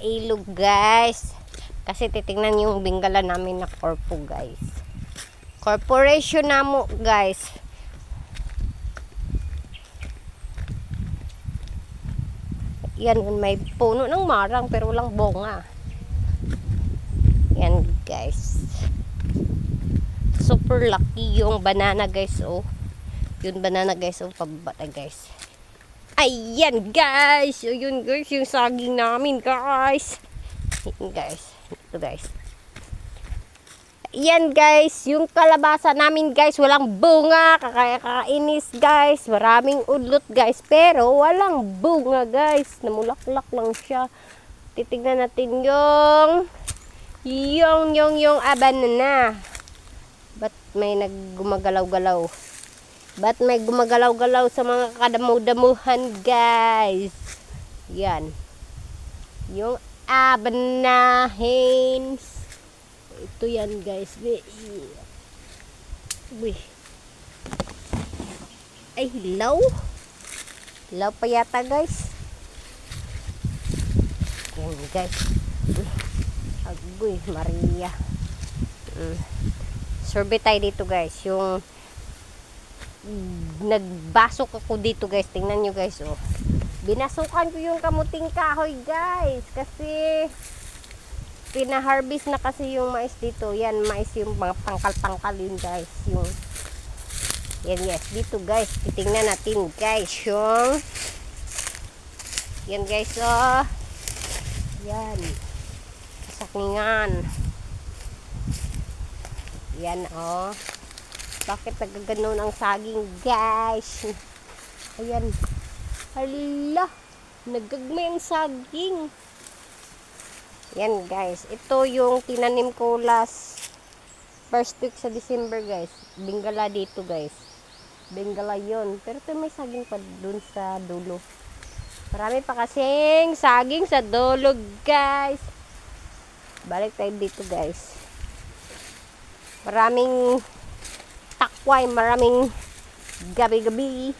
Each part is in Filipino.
ilog guys. Kasi titingnan yung bingala namin na corpo guys. Corporation na mo guys. Yan, may puno ng marang pero walang bunga. Yan guys. Super lucky yung banana guys oh. Yung banana guys oh, pababa na guys. Ayan guys. So yun guys, yung saging namin guys. Ayan guys. Ito guys. Ayan guys, yung kalabasa namin guys, walang bunga. Kakainis guys. Maraming udlot guys, pero walang bunga guys. Namulaklak lang siya. Titignan natin yung banana. Ba't may naggumagalaw-galaw? Ba't may gumagalaw-galaw sa mga kadamu-damuhan guys? Yan. Yung bananas. Ito yan guys. Uy. Ay, hilaw. Hilaw pa yata guys. Yan guys. Agoy, Maria. Survey tayo dito guys. Yung nagbasok ako dito guys. Tingnan nyo guys oh. Binasukan ko yung kamuting kahoy guys. Kasi pinaharvest na kasi yung mais dito. Yan, mais yung mga pangkal-pangkal yun guys. Yung yan yes, dito guys. Titingnan natin guys yung yan guys oh. Yan. Sakningan. Yan oh. Bakit nagaganon ang saging guys? Ayan. Hala. Nagagmay ang saging. Yan guys. Ito yung tinanim ko last first week sa December guys. Bingala dito guys. Bingala yun. Pero ito may saging pa dun sa dulo. Marami pa kasing saging sa dulo guys. Balik tayo dito guys. Maraming takway, maraming gabi-gabi.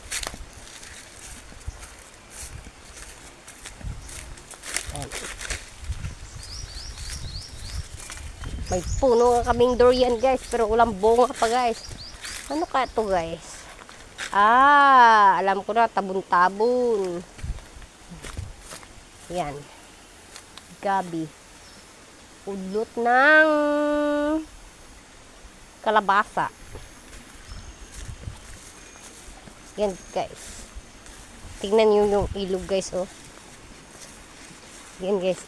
May puno nga kaming durian guys, pero walang bunga pa guys. Ano kaya to guys? Alam ko na, tabon-tabon. Yan. Gabi. Udlot ng kalabasa. Yan guys. Tingnan nyo yung ilog guys oh. Yan guys.